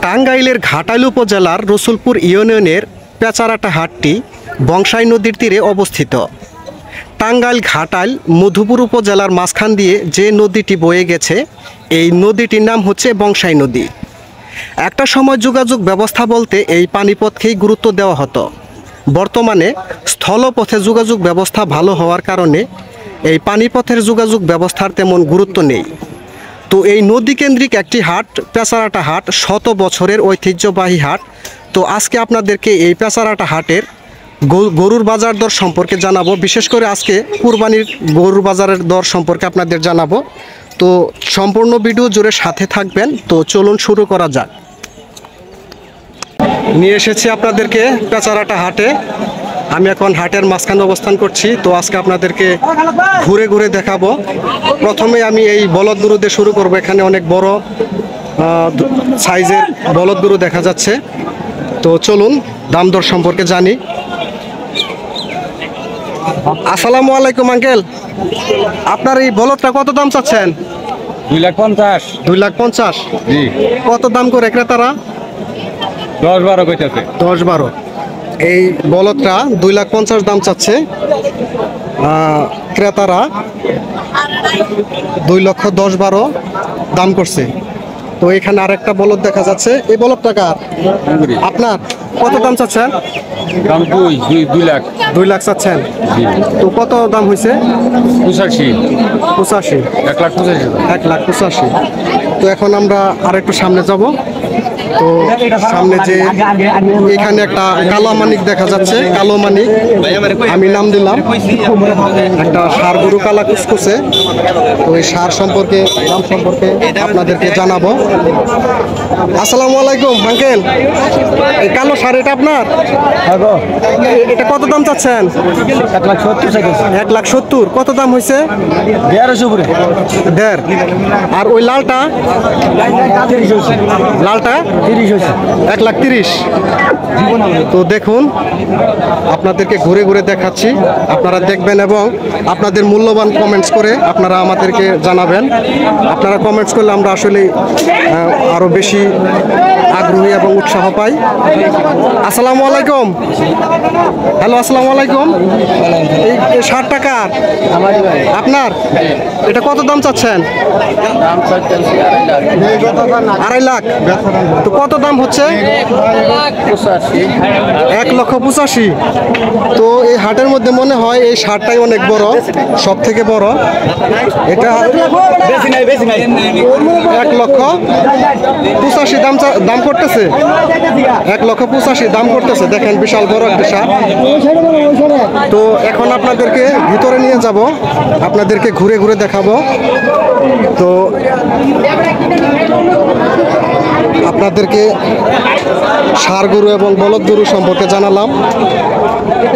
টাঙ্গাইলের ঘাটাইল উপজেলার রসুলপুর ইউনিয়নের পেচারাটা হাটটি বংশাই নদীর তীরে অবস্থিত। টাঙ্গাইল ঘাটাইল মধুপুর উপজেলার মাঝখান দিয়ে যে নদীটি বয়ে গেছে, এই নদীটির নাম হচ্ছে বংশাই নদী। একটা সময় যোগাযোগ ব্যবস্থা বলতে এই পানিপথকেই গুরুত্ব দেওয়া হতো। বর্তমানে স্থলপথে যোগাযোগ ব্যবস্থা ভালো হওয়ার কারণে এই পানিপথের যোগাযোগ ব্যবস্থার তেমন গুরুত্ব নেই। তো এই নদীকেন্দ্রিক একটি হাট, পেচারাটা হাট, শত বছরের ঐতিহ্যবাহী হাট। তো আজকে আপনাদেরকে এই পেচারাটা হাটের গরুর বাজার দর সম্পর্কে জানাবো। বিশেষ করে আজকে কুরবানির গরুর বাজারের দর সম্পর্কে আপনাদের জানাবো। তো সম্পূর্ণ ভিডিও জুড়ে সাথে থাকবেন। তো চলুন শুরু করা যাক। নিয়ে এসেছি আপনাদেরকে পেচারাটা হাটে। আমি এখন হাটের মাঝখানে অবস্থান করছি। তো আজকে আপনাদেরকে ঘুরে ঘুরে দেখাবো। প্রথমে আমি এই বলদ গরু দিয়ে শুরু করব। এখানে অনেক বড় সাইজের বলদ গরু দেখা যাচ্ছে। তো চলুন দাম দর সম্পর্কে জানি। আসসালামু আলাইকুম আঙ্কেল, আপনার এই বলদটা কত দাম চাচ্ছেন? 2,50,000। 2,50,000। জি। কত দাম করে ক্রেতারা? 10-12 কইতাছে। 10-12। এই বলদটা 2,50,000 দাম চাচ্ছে। ক্রেতারা 2,10,12 দাম করছে। তো এখানে আরেকটা বলদ দেখা যাচ্ছে। এই বলদটা কার? আপনার? কত দাম চাচ্ছেন? দাম 2 লাখ। 2 লাখ চাচ্ছেন। জি। তো কত দাম হয়েছে? 85। 85। 1,85,000। 1,85,000। তো এখন আমরা আরেকটু সামনে যাব। তো সামনে যে এখানে একটা কালো মানিক দেখা যাচ্ছে, কালো মানিক আমি নাম দিলাম। একটা ষাঁড় গরু কালা কুচকুচে। তো এই ষাঁড় সম্পর্কে, দাম সম্পর্কে আপনাদেরকে জানাবো। আসসালামু আলাইকুম আঙ্কেল, এই কালো ষাঁড় এটা আপনার? এটা কত দাম চাচ্ছেন? 1,70,000। কত দাম হয়েছে? 1,500। আর ওই লালটা? লালটা 1,30,000। তো দেখুন, আপনাদেরকে ঘুরে ঘুরে দেখাচ্ছি। আপনারা দেখবেন এবং আপনাদের মূল্যবান কমেন্টস করে আপনারা আমাদেরকে জানাবেন। আপনারা কমেন্টস করলে আমরা আসলে আরও বেশি আগ্রহী এবং উৎসাহ পাই। আসসালামু আলাইকুম। হ্যালো, আসসালামু আলাইকুম। এই 60 টাকা আপনার? এটা কত দাম চাচ্ছেন? 2.5 লাখ। তো কত দাম হচ্ছে? 1,85,000। তো এই হাটের মধ্যে মনে হয় এই ষাঁড়টাই অনেক বড়, সব থেকে বড়। এটা 1,85,000 দাম করতেছে। 1,85,000 দাম করতেছে। দেখেন, বিশাল বড় একটা ষাঁড়। তো এখন আপনাদেরকে ভিতরে নিয়ে যাব, আপনাদেরকে ঘুরে ঘুরে দেখাবো। তো আপনাদেরকে ষাঁড় গরু এবং বলদ গরু সম্পর্কে জানালাম।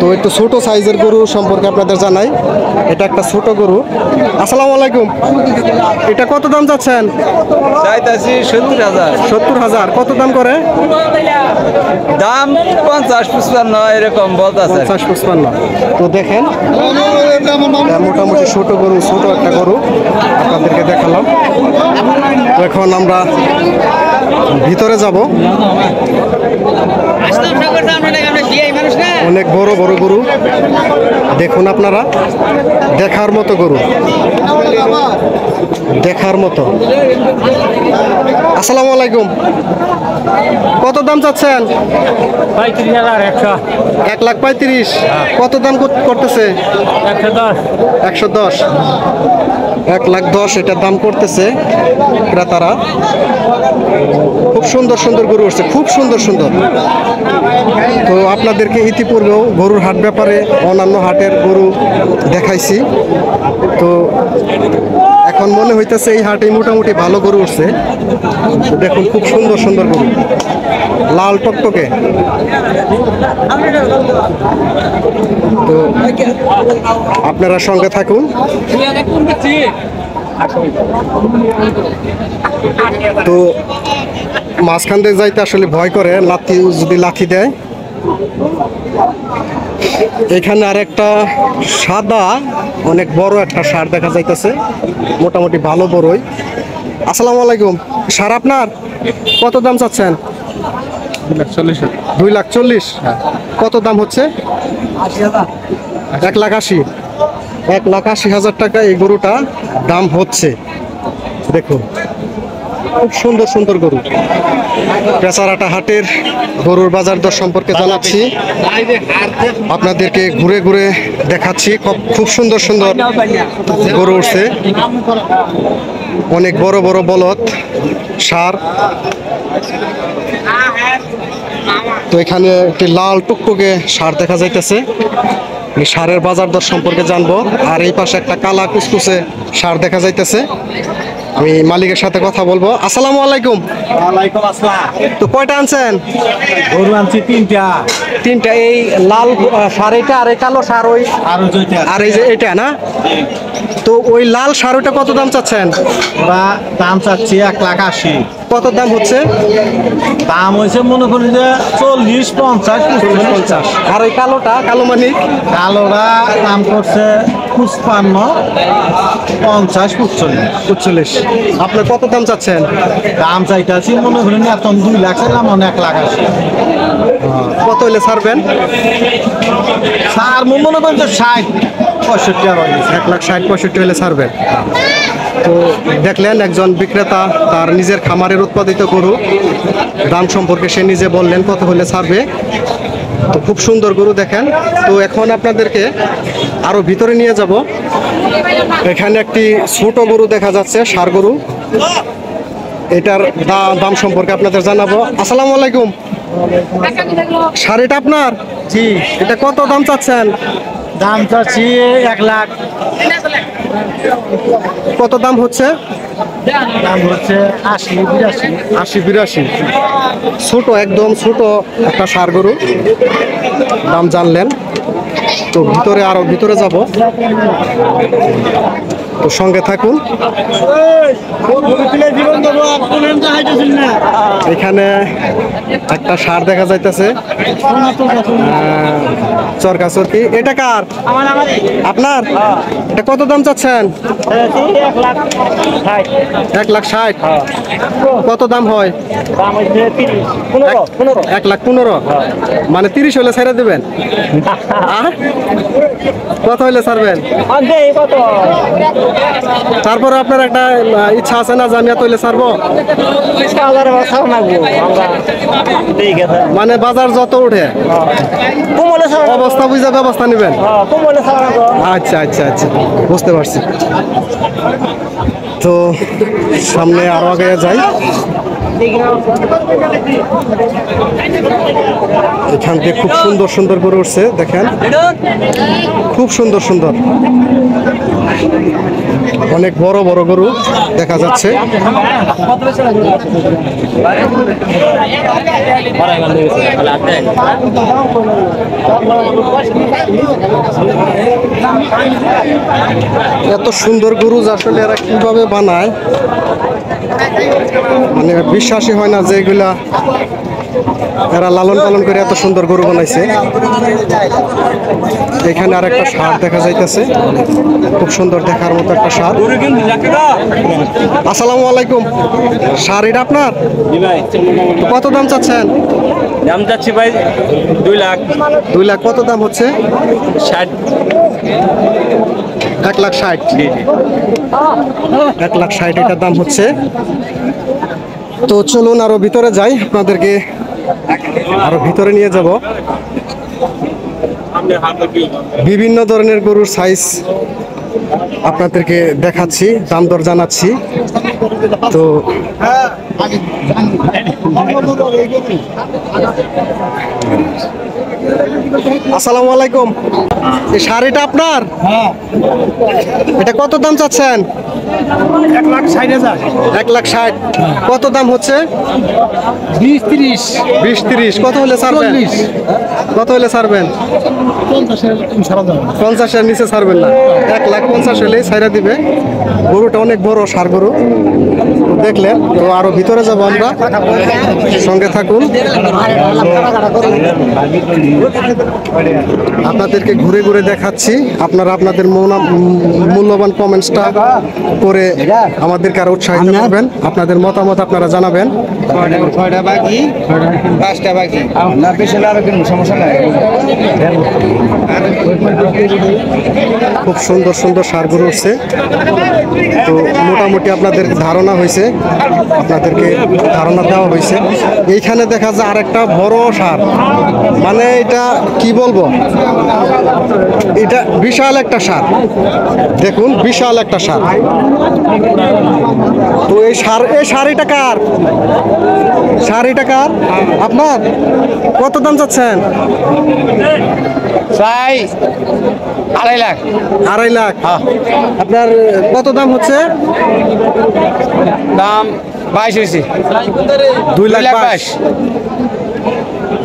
তো একটু ছোট সাইজের গরু সম্পর্কে আপনাদের জানাই। এটা একটা ছোট গরু। আসসালামু আলাইকুম। এটা কত দাম যাচ্ছেন? চাইতাছি 70,000। 70,000। কত দাম করে? দাম 50-55 এরকম বলতাছে। 50-55। তো দেখেন, মোটামুটি ছোট গরু, ছোট একটা গরু আপনাদেরকে দেখালাম। তো এখন আমরা ভিতরে যাব। অনেক বড় বড় গরু দেখুন আপনারা, দেখার মতো গরু, দেখার মতো। আসসালামু আলাইকুম। কত দাম চাচ্ছেন? 35,100। 1,35,000। কত দাম করতেছে? 110। 110। 1,10,000 এটার দাম করতেছে ক্রেতারা। খুব সুন্দর সুন্দর গরু উঠছে, খুব সুন্দর সুন্দর। তো আপনাদেরকে ইতিপূর্বেও গরুর হাট ব্যাপারে অন্যান্য হাটের গরু দেখাইছি। তো এখন মনে হইতেছে এই হাটে মোটামুটি ভালো গরু উঠছে। দেখুন, খুব সুন্দর সুন্দর গরু, লাল টকটকে। তো আপনারা সঙ্গে থাকুন। তো মাঝখান দিয়ে যাইতে আসলে ভয় করে, যদি লাথি দেয়। এখানে আর একটা সাদা অনেক বড় একটা ষাঁড় দেখা যাইতেছে, মোটামুটি ভালো বড়ই। আসসালামু আলাইকুম। ষাঁড় আপনার? কত দাম চাচ্ছেন? 2,40,000। কত দাম হচ্ছে? 1,80,000। 1,80,000 টাকা এই গরুটা দাম হচ্ছে। দেখুন খুব সুন্দর সুন্দর গরু। পেচারাটা হাটের গরুর বাজার দর সম্পর্কে জানাচ্ছি, আপনাদেরকে ঘুরে ঘুরে দেখাচ্ছি। খুব সুন্দর সুন্দর গরু উঠছে, অনেক বড় বড় বলদ ষাঁড়। তো এখানে একটি লাল টুকটুকে ষাঁড় দেখা যাইতেছে, এই ষাঁড়ের বাজার দর সম্পর্কে জানবো। আর এই পাশে একটা কালা কুচকুচে ষাঁড় দেখা যাইতেছে, আমি মালিকের সাথে কথা বলবো। আসসালামু আলাইকুম। ওয়ালাইকুম আসসালাম। তো কয়টা আনছেন? গরু আনছি তিনটা। এই লাল ষাঁড় এটা, আর এই কালো ষাঁড় ওই, আর এই যে এটা না? তো ওই লাল ষাঁড়টা কত দাম চাচ্ছেন? ওরা দাম চাচ্ছি 1,80,000। কত দাম হচ্ছে? দাম হয়েছে মনে করি যে 40, 50। আর ওই কালোটা, কালো মানিক? কালোরা দাম করছে 55, 50, 45। আপনার কত দাম চাচ্ছেন? দাম চাইতেছি মনে করি এখন 2 লাখ চাইলাম, 1,80,000। কত হলে ছাড়বেন? স্যার মনে করি যে 60, 65 টাকা। 1,60,000-65,000 হলে ছাড়বেন। তো দেখলেন একজন বিক্রেতা তার নিজের খামারের উৎপাদিত গরু দাম সম্পর্কে সে নিজে বললেন কত হলে ছাড়বে। তো খুব সুন্দর গরু দেখেন। তো এখন আপনাদেরকে আরো ভিতরে নিয়ে যাব। এখানে একটি ছোট গরু দেখা যাচ্ছে, ষাঁড় গরু। এটার দাম সম্পর্কে আপনাদের জানাবো। আসসালামু আলাইকুম। ষাঁড়টা আপনার? জি। এটা কত দাম চাচ্ছেন? দাম চাচ্ছি 1 লাখ। কত দাম হচ্ছে? দাম হচ্ছে 80, 82। 80-82। ছোট, একদম ছোট একটা ষাঁড় গরু, দাম জানলেন। তো ভিতরে আরো ভিতরে যাব, তো সঙ্গে থাকুন। এখানে একটা ষাঁড় দেখা যাইতেছে, চরকাচরকি। এটা কার? আপনার? এটা কত দাম চাচ্ছেন? 1,60,000। কত দাম হয়? 1,15,000। মানে 30 হলে ছেড়ে দেবেন? কত হইলে ছাড়বেন? তারপরে আপনার একটা ইচ্ছা আছে না যে আমি এত হইলে ছাড়বো? মানে বাজার যত উঠে অবস্থা বুঝে ব্যবস্থা নেবেন। আচ্ছা আচ্ছা আচ্ছা, বুঝতে পারছি। তো সামনে আরো আগে যাই। এখান থেকে খুব সুন্দর সুন্দর গরু উঠছে, দেখেন খুব সুন্দর সুন্দর, অনেক বড় বড় গরু দেখা যাচ্ছে। এত সুন্দর গরু আসলে এরা কিভাবে বানায়, মানে বিশ্বাসই হয় না যে এগুলা এরা লালন পালন করে এত সুন্দর গরু বানাইছে। এখানে আর একটা ষাঁড় দেখা যাইতেছে, খুব সুন্দর দেখার মতো একটা ষাঁড়। আসসালামু আলাইকুম। ষাঁড় এটা আপনার? কত দাম চাচ্ছেন? দাম যাচ্ছে ভাই 2 লাখ। 2 লাখ। কত দাম হচ্ছে? 60। 1,60,000। 1,60,000 এটার দাম হচ্ছে। তো চলুন আরো ভিতরে যাই, আপনাদেরকে আরো ভিতরে নিয়ে যাব। বিভিন্ন ধরনের গরুর সাইজ আপনাদেরকে দেখাচ্ছি, দাম দর জানাচ্ছি। তো আসসালামু আলাইকুম। এই শাড়িটা আপনার? এটা কত দাম চাচ্ছেন? 1,60,000। 1,60,000। কত দাম হচ্ছে? 20, 30। কত হলে ছাড়বেন? কত হলে ছাড়বেন? 50-এর নিচে ছাড়বেন না? 1,50,000 হলেই ছাইরা দিবে। গরুটা অনেক বড় ষাঁড় গরু, দেখলেন। তো আরো ভিতরে যাব আমরা, সঙ্গে থাকুন। আপনাদেরকে ঘুরে ঘুরে দেখাচ্ছি, আপনারা আপনাদের মূল্যবান কমেন্টসটা করে আমাদেরকে আরো উৎসাহিত করবেন। আপনাদের মতামত আপনারা জানাবেন। 6টা বাকি 5টা বাকি না বেশি লাভ কিন্তু সমস্যা নাই। খুব সুন্দর সুন্দর ষাঁড় গরু উঠছে। তো মোটামুটি আপনাদের ধারণা হয়েছে, আপনাদেরকে ধারণা দেওয়া হয়েছে। এইখানে দেখা যায় আরেকটা বড় ষাঁড়, মানে এটা কি বলবো, এটা বিশাল একটা ষাঁড়। দেখুন বিশাল একটা ষাঁড়। তো এই শাড়িটা কার? শাড়িটা কার? আপনার? কত দাম চাচ্ছেন? চাই 2.5 লাখ। 2.5 লাখ। আপনার কত দাম হচ্ছে? দাম 22 হয়েছে। 2,22,000।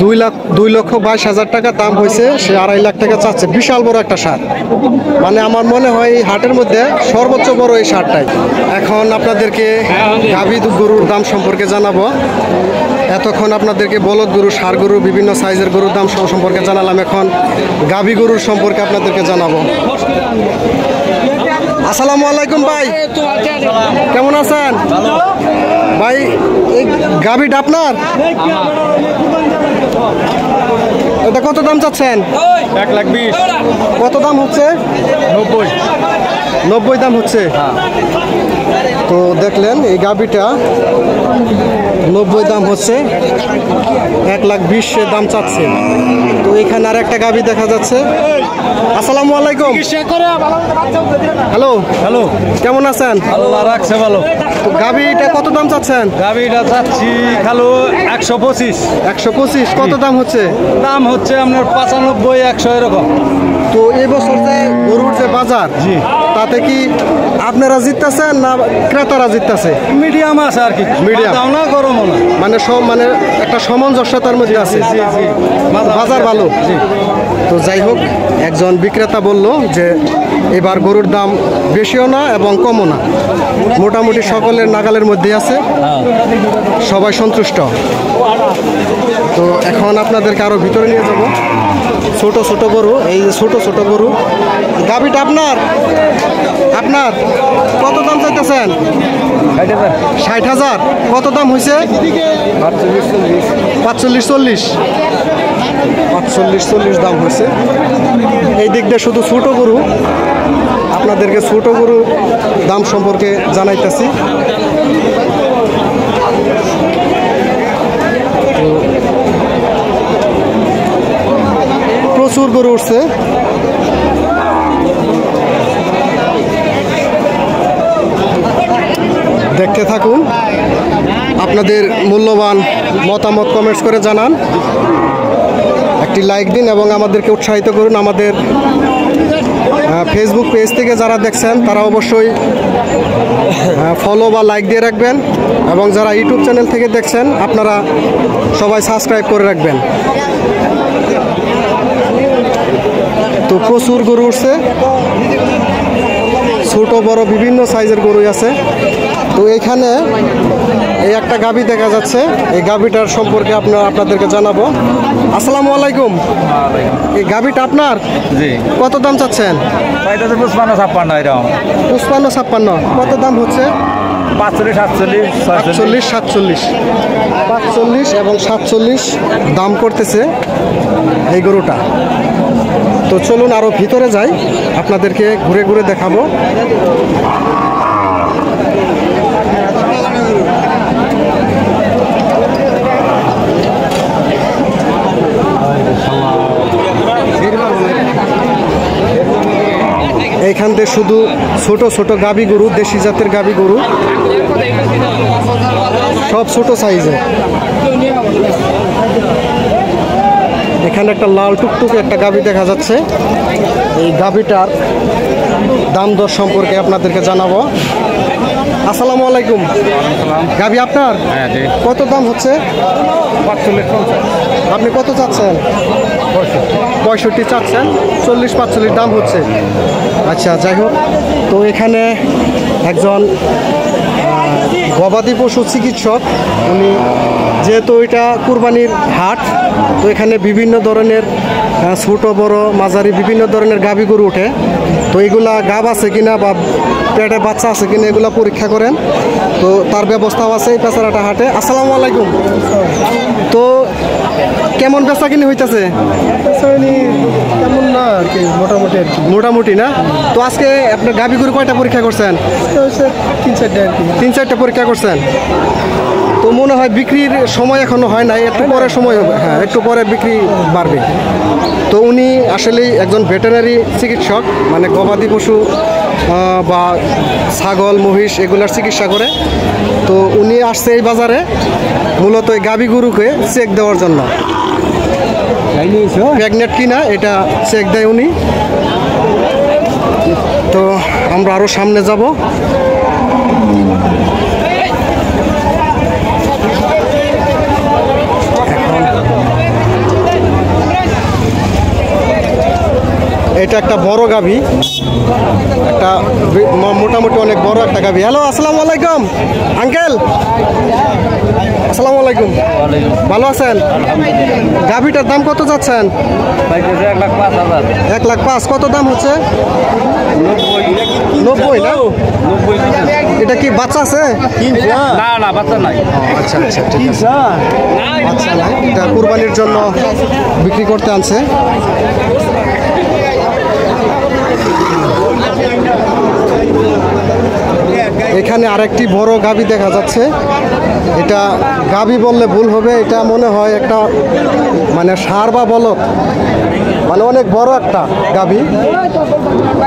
2,22,000 টাকা দাম হয়েছে। সে 2.5 লাখ টাকা চাচ্ছে। বিশাল বড় একটা ষাঁড়, মানে আমার মনে হয় এই হাটের মধ্যে সর্বোচ্চ বড় এই ষাঁড়টাই। এখন আপনাদেরকে গাভী গরুর দাম সম্পর্কে জানাবো। এতক্ষণ আপনাদেরকে বলদ গরু, ষাঁড় গরু, বিভিন্ন সাইজের গরুর দাম সম্পর্কে জানালাম। এখন গাভী গরুর সম্পর্কে আপনাদেরকে জানাবো। আসসালামু আলাইকুম ভাই, কেমন আছেন ভাই? এই গাভীটা আপনার? এটা কত দাম চাচ্ছেন? 1,20,000। কত দাম হচ্ছে? 90 দাম হচ্ছে। তো দেখলেন এই গাভীটা 90 দাম হচ্ছে, 1,20,000 দাম চাচ্ছে। তো এখানে আর একটা গাভী দেখা যাচ্ছে। আসসালামু আলাইকুম। হ্যালো হ্যালো, কেমন আছেন? আল্লাহ রাখছে ভালো। তো গাভীটা কত দাম চাচ্ছেন? গাভিটা চাচ্ছি খালো 125। 125। কত দাম হচ্ছে? দাম হচ্ছে আপনার 95, 100 এরকম। তো এই বছর যে গরুর যে বাজার, জি, তাতে কি আপনারা জিততেছেন না ক্রেতারা জিততেছে? মিডিয়াম আছে আর কি, Medium। দাও না গরমও না। মানে মানে একটা সামঞ্জস্যতার মধ্যে আছে। জি জি, বাজার ভালো। জি। তো যাই হোক, একজন বিক্রেতা বলল যে এবার গরুর দাম বেশিও না এবং কমও না, মোটামুটি সকলের নাগালের মধ্যে আছে, সবাই সন্তুষ্ট। তো এখন আপনাদেরকে আরো ভিতরে নিয়ে যাব। ছোট ছোট গরু, এই যে ছোট ছোট গরু। গাভীটা আপনার? আপনার কত দাম চাইতেছেন? 60,000। কত দাম হয়েছে? 45-40। 45-40 দাম হয়েছে। এই দিক দিয়ে শুধু ছোট গরু। আপনাদেরকে ছোট গরু দাম সম্পর্কে জানাইতেছি। প্রচুর গরু উঠছে। দেখতে থাকুন, আপনাদের মূল্যবান মতামত কমেন্টস করে জানান, একটি লাইক দিন এবং আমাদেরকে উৎসাহিত করুন। আমাদের ফেসবুক পেজ থেকে যারা দেখছেন তারা অবশ্যই ফলো বা লাইক দিয়ে রাখবেন, এবং যারা ইউটিউব চ্যানেল থেকে দেখছেন আপনারা সবাই সাবস্ক্রাইব করে রাখবেন। তো প্রচুর গরু উঠছে, ছোট বড় বিভিন্ন সাইজের গরুই আছে। তো এখানে এই একটা গাভী দেখা যাচ্ছে, এই গাভীটার সম্পর্কে আপনাদেরকে জানাবো। আসসালামু আলাইকুম। এই গাভীটা আপনার? জি। কত দাম চাচ্ছেন? 55-56 এরকম। 55-56। কত দাম হচ্ছে? 45-47, 45-47। 45 এবং 47 দাম করতেছে এই গরুটা। তো চলুন আরো ভিতরে যাই, আপনাদেরকে ঘুরে ঘুরে দেখাবো। এইখান থেকে শুধু ছোট ছোট গাভী গরু, দেশি জাতের গাভী গরু, সব ছোট সাইজের। এখানে একটা লাল টুকটুকে একটা গাভী দেখা যাচ্ছে। এই গাভীটার দাম দর সম্পর্কে আপনাদেরকে জানাবো। আসসালামু আলাইকুম। গাভী আপনার? হ্যাঁ জি। কত দাম হচ্ছে? 45-50। আপনি কত চাচ্ছেন? 65 চাচ্ছেন, 40-45 দাম হচ্ছে। আচ্ছা, যাই হোক, তো এখানে একজন গবাদি পশু চিকিৎসক। উনি যেহেতু এটা কুরবানির হাট, তো এখানে বিভিন্ন ধরনের ছোটো বড় মাঝারি বিভিন্ন ধরনের গাভী গরু ওঠে। তো এগুলা গাব আছে কিনা বা পেটে বাচ্চা আছে কিনা এগুলা পরীক্ষা করেন। তো তার ব্যবস্থাও আছে এই পেচারাটা হাটে। আসসালামু আলাইকুম। তো কেমন বেচা কিনে হইতেছে? তেমন না আর কি, মোটামুটি আর কি। মোটামুটি না? তো আজকে আপনার গাভী গরু কয়টা পরীক্ষা করছেন? 3-4টা আর কি। 3-4টা পরীক্ষা করছেন। তো মনে হয় বিক্রির সময় এখনো হয় নাই, একটু পরে সময় হবে। হ্যাঁ, একটু পরে বিক্রি বাড়বে। তো উনি আসলেই একজন ভেটেরিনারি চিকিৎসক, মানে গবাদি পশু বা ছাগল মহিষ এগুলার চিকিৎসা করে। তো উনি আসছে এই বাজারে মূলত এই গাভী গরুকে চেক দেওয়ার জন্য, প্রেগনেন্ট কিনা এটা চেক দেয় উনি। তো আমরা আরও সামনে যাব। এটা একটা বড় গাভী, একটা মোটামুটি অনেক বড় একটা গাভী। হ্যালো, আসসালামু আলাইকুম আঙ্কেল। আসসালামু আলাইকুম, ভালো আছেন? গাভীটার দাম কত যাচ্ছেন? 1,05,000। কত দাম হচ্ছে? 90 না? এটা কি বাচ্চা আছে? না বাচ্চা নাই। আচ্ছা আচ্ছা, ঠিক আছে। বাচ্চা নাই, এটা কুরবানির জন্য বিক্রি করতে আনছে। এখানে আরেকটি বড় গাভী দেখা যাচ্ছে। এটা গাভী বললে ভুল হবে, এটা মনে হয় একটা মানে ষাঁড় বা বলদ, মানে অনেক বড় একটা গাভী।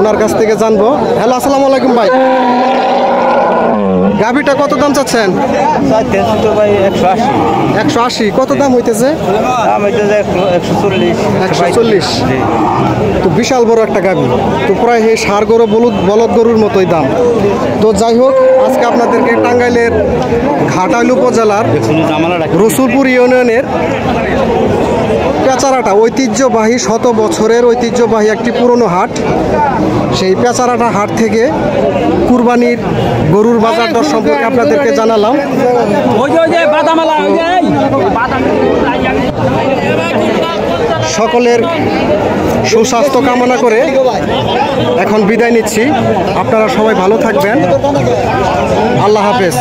ওনার কাছ থেকে জানবো। হ্যালো, আসসালামু আলাইকুম ভাই। গাভীটা কত দাম চাচ্ছেন? 180। কত দাম হইতেছে? 140। তো বিশাল বড় একটা গাভী, তো প্রায় এই ষাঁড় গরু বলদ গরুর মতোই দাম। তো যাই হোক, আজকে আপনাদেরকে টাঙ্গাইলের ঘাটাইল উপজেলার রসুলপুর ইউনিয়নের পেচারাটা, ঐতিহ্যবাহী 100 বছরের ঐতিহ্যবাহী একটি পুরনো হাট, সেই পেচারাটা হাট থেকে কুরবানির গরুর বাজার দর সম্পর্কে আপনাদেরকে জানালাম। সকলের সুস্বাস্থ্য কামনা করে এখন বিদায় নিচ্ছি। আপনারা সবাই ভালো থাকবেন। আল্লাহ হাফেজ।